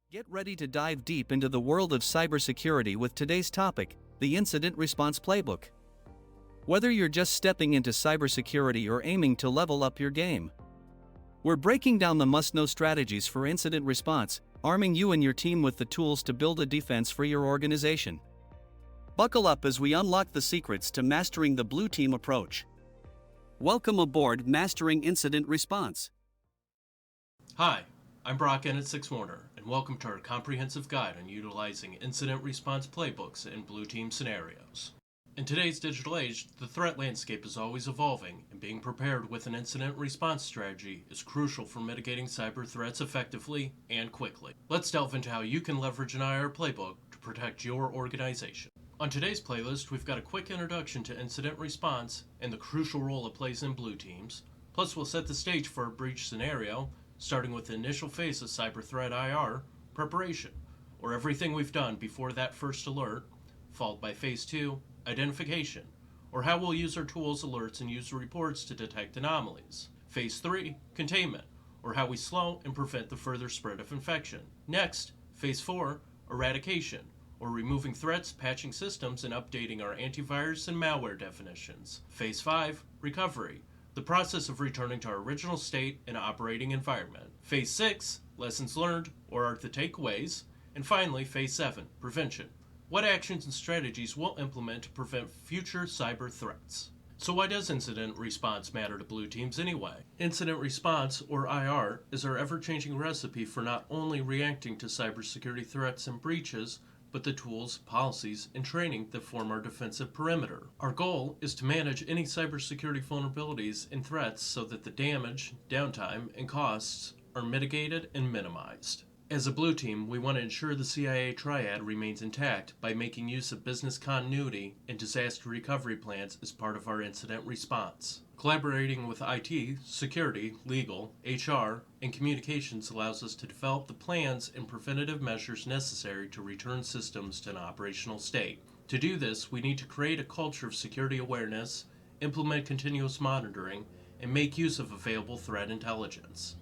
Get ready to dive deep into the world of cybersecurity with today's topic, the Incident Response Playbook. Whether you're just stepping into cybersecurity or aiming to level up your game, we're breaking down the must-know strategies for incident response, arming you and your team with the tools to build a defense for your organization. Buckle up as we unlock the secrets to mastering the blue team approach. Welcome aboard Mastering Incident Response. Hi, I'm Brock Ennett Warner, and welcome to our comprehensive guide on utilizing incident response playbooks in blue team scenarios. In today's digital age, the threat landscape is always evolving, and being prepared with an incident response strategy is crucial for mitigating cyber threats effectively and quickly. Let's delve into how you can leverage an IR playbook to protect your organization. On today's playlist, we've got a quick introduction to incident response and the crucial role it plays in blue teams. Plus, we'll set the stage for a breach scenario, starting with the initial phase of cyber threat IR, preparation, or everything we've done before that first alert, followed by phase 2, identification, or how we'll use our tools, alerts, and user reports to detect anomalies. Phase 3, containment, or how we slow and prevent the further spread of infection. Next, phase 4, eradication, or removing threats, patching systems, and updating our antivirus and malware definitions. Phase 5, recovery, the process of returning to our original state and operating environment. Phase 6, lessons learned, or are the takeaways. And finally, Phase 7, prevention, what actions and strategies we'll implement to prevent future cyber threats. So why does incident response matter to blue teams anyway? Incident response, or IR, is our ever-changing recipe for not only reacting to cybersecurity threats and breaches, but the tools, policies, and training that form our defensive perimeter. Our goal is to manage any cybersecurity vulnerabilities and threats so that the damage, downtime, and costs are mitigated and minimized. As a blue team, we want to ensure the CIA triad remains intact by making use of business continuity and disaster recovery plans as part of our incident response. Collaborating with IT, security, legal, HR, and communications allows us to develop the plans and preventative measures necessary to return systems to an operational state. To do this, we need to create a culture of security awareness, implement continuous monitoring, and make use of available threat intelligence.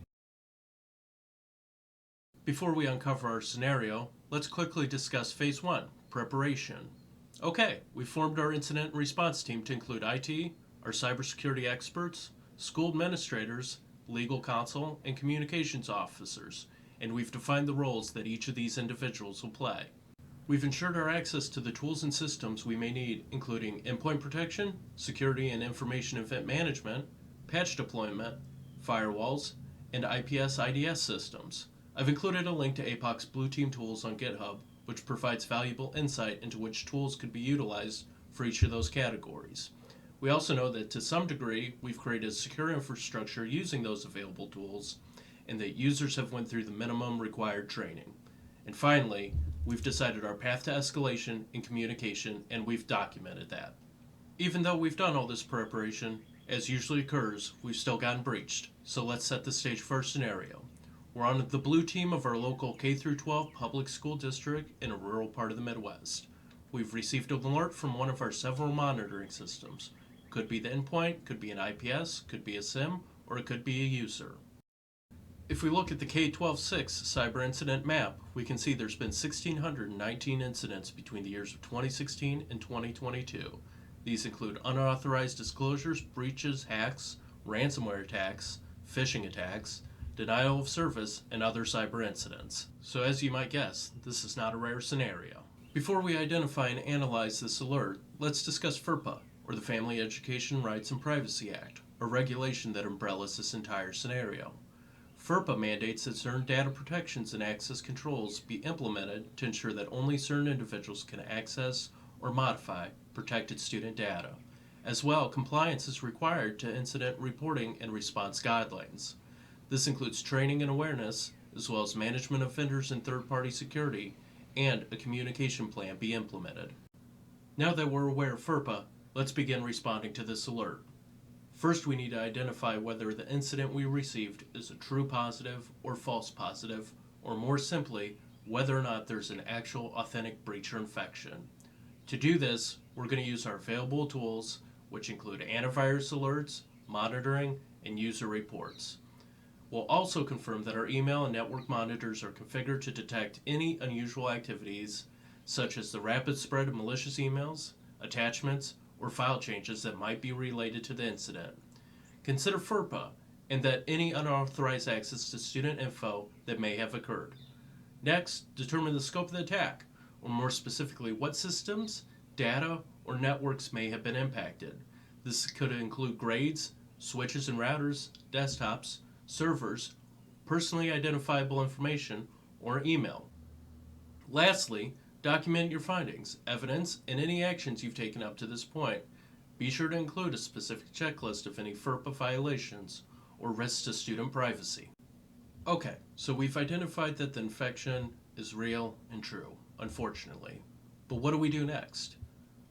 Before we uncover our scenario, let's quickly discuss Phase 1, preparation. Okay, we've formed our incident response team to include IT, our cybersecurity experts, school administrators, legal counsel, and communications officers, and we've defined the roles that each of these individuals will play. We've ensured our access to the tools and systems we may need, including endpoint protection, security and information event management, patch deployment, firewalls, and IPS/IDS systems. I've included a link to APOC's Blue Team tools on GitHub, which provides valuable insight into which tools could be utilized for each of those categories. We also know that to some degree, we've created a secure infrastructure using those available tools, and that users have went through the minimum required training. And finally, we've decided our path to escalation in communication, and we've documented that. Even though we've done all this preparation, as usually occurs, we've still gotten breached. So let's set the stage for our scenario. We're on the blue team of our local K-12 public school district in a rural part of the Midwest. We've received an alert from one of our several monitoring systems. Could be the endpoint, could be an IPS, could be a SIM, or it could be a user. If we look at the K-12-6 cyber incident map, we can see there's been 1,619 incidents between the years of 2016 and 2022. These include unauthorized disclosures, breaches, hacks, ransomware attacks, phishing attacks, denial of service, and other cyber incidents. So as you might guess, this is not a rare scenario. Before we identify and analyze this alert, let's discuss FERPA, or the Family Education Rights and Privacy Act, a regulation that umbrellas this entire scenario. FERPA mandates that certain data protections and access controls be implemented to ensure that only certain individuals can access or modify protected student data. As well, compliance is required to incident reporting and response guidelines. This includes training and awareness, as well as management of vendors and third-party security, and a communication plan be implemented. Now that we're aware of FERPA, let's begin responding to this alert. First, we need to identify whether the incident we received is a true positive or false positive, or more simply, whether or not there's an actual authentic breach or infection. To do this, we're going to use our available tools, which include antivirus alerts, monitoring, and user reports. We'll also confirm that our email and network monitors are configured to detect any unusual activities, such as the rapid spread of malicious emails, attachments, or file changes that might be related to the incident. Consider FERPA and that any unauthorized access to student info that may have occurred. Next, determine the scope of the attack, or more specifically, what systems, data, or networks may have been impacted. This could include grades, switches and routers, desktops, servers, personally identifiable information, or email. Lastly, document your findings, evidence, and any actions you've taken up to this point. Be sure to include a specific checklist of any FERPA violations or risks to student privacy. Okay, so we've identified that the infection is real and true, unfortunately. But what do we do next?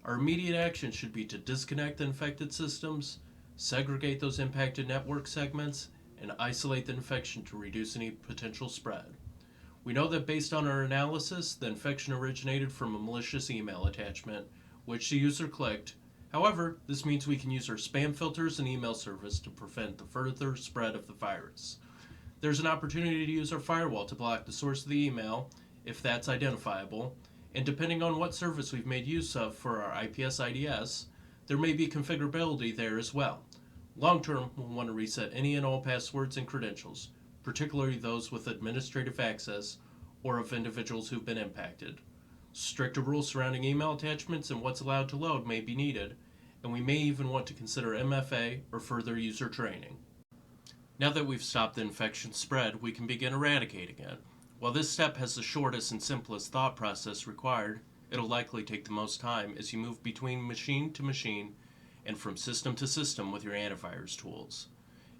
Our immediate action should be to disconnect the infected systems, segregate those impacted network segments, and isolate the infection to reduce any potential spread. We know that based on our analysis, the infection originated from a malicious email attachment, which the user clicked. However, this means we can use our spam filters and email service to prevent the further spread of the virus. There's an opportunity to use our firewall to block the source of the email, if that's identifiable, and depending on what service we've made use of for our IPS IDS, there may be configurability there as well. Long term, we'll want to reset any and all passwords and credentials, particularly those with administrative access or of individuals who've been impacted. Stricter rules surrounding email attachments and what's allowed to load may be needed, and we may even want to consider MFA or further user training. Now that we've stopped the infection spread, we can begin eradicating it. While this step has the shortest and simplest thought process required, it'll likely take the most time as you move between machine to machine and from system to system with your antivirus tools.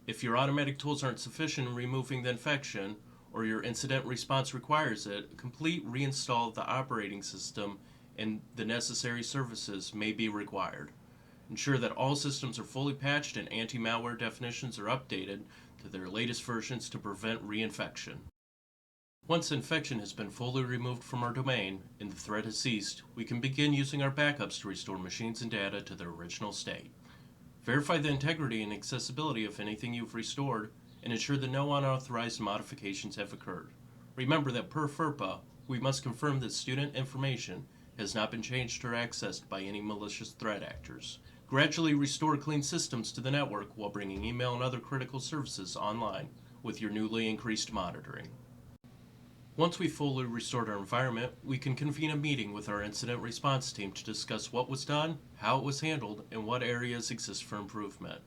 If your automatic tools aren't sufficient in removing the infection, or your incident response requires it, a complete reinstall of the operating system and the necessary services may be required. Ensure that all systems are fully patched and anti-malware definitions are updated to their latest versions to prevent reinfection. Once infection has been fully removed from our domain and the threat has ceased, we can begin using our backups to restore machines and data to their original state. Verify the integrity and accessibility of anything you've restored and ensure that no unauthorized modifications have occurred. Remember that per FERPA, we must confirm that student information has not been changed or accessed by any malicious threat actors. Gradually restore clean systems to the network while bringing email and other critical services online with your newly increased monitoring. Once we've fully restored our environment, we can convene a meeting with our incident response team to discuss what was done, how it was handled, and what areas exist for improvement.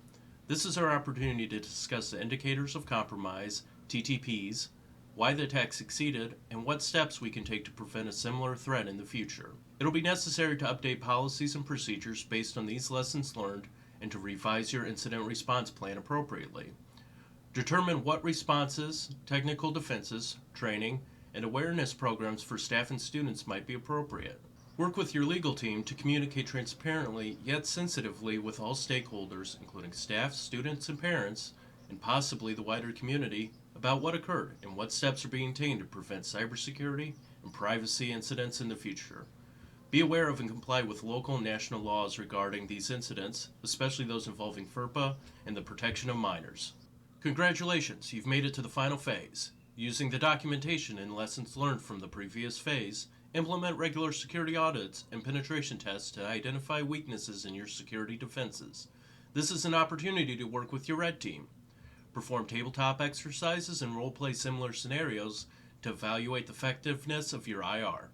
This is our opportunity to discuss the indicators of compromise, TTPs, why the attack succeeded, and what steps we can take to prevent a similar threat in the future. It'll be necessary to update policies and procedures based on these lessons learned and to revise your incident response plan appropriately. Determine what responses, technical defenses, training, and awareness programs for staff and students might be appropriate. Work with your legal team to communicate transparently yet sensitively with all stakeholders, including staff, students, and parents, and possibly the wider community, about what occurred and what steps are being taken to prevent cybersecurity and privacy incidents in the future. Be aware of and comply with local and national laws regarding these incidents, especially those involving FERPA and the protection of minors. Congratulations, you've made it to the final phase. Using the documentation and lessons learned from the previous phase, implement regular security audits and penetration tests to identify weaknesses in your security defenses. This is an opportunity to work with your red team. Perform tabletop exercises and role-play similar scenarios to evaluate the effectiveness of your IR.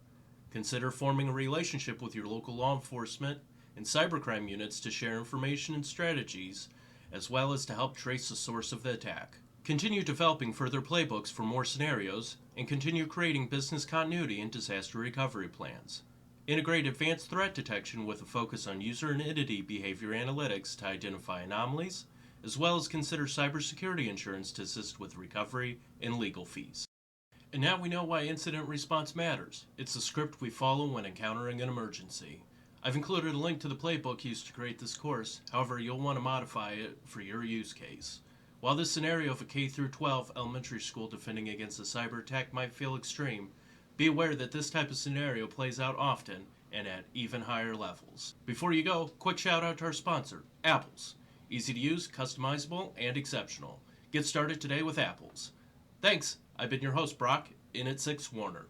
Consider forming a relationship with your local law enforcement and cybercrime units to share information and strategies, as well as to help trace the source of the attack. Continue developing further playbooks for more scenarios, and continue creating business continuity and disaster recovery plans. Integrate advanced threat detection with a focus on user and entity behavior analytics to identify anomalies, as well as consider cybersecurity insurance to assist with recovery and legal fees. And now we know why incident response matters. It's the script we follow when encountering an emergency. I've included a link to the playbook used to create this course, however you'll want to modify it for your use case. While this scenario of a K-12 elementary school defending against a cyber attack might feel extreme, be aware that this type of scenario plays out often and at even higher levels. Before you go, quick shout out to our sponsor, Apples. Easy to use, customizable, and exceptional. Get started today with apples. Thanks. I've been your host, Brock, in at 6 Warner.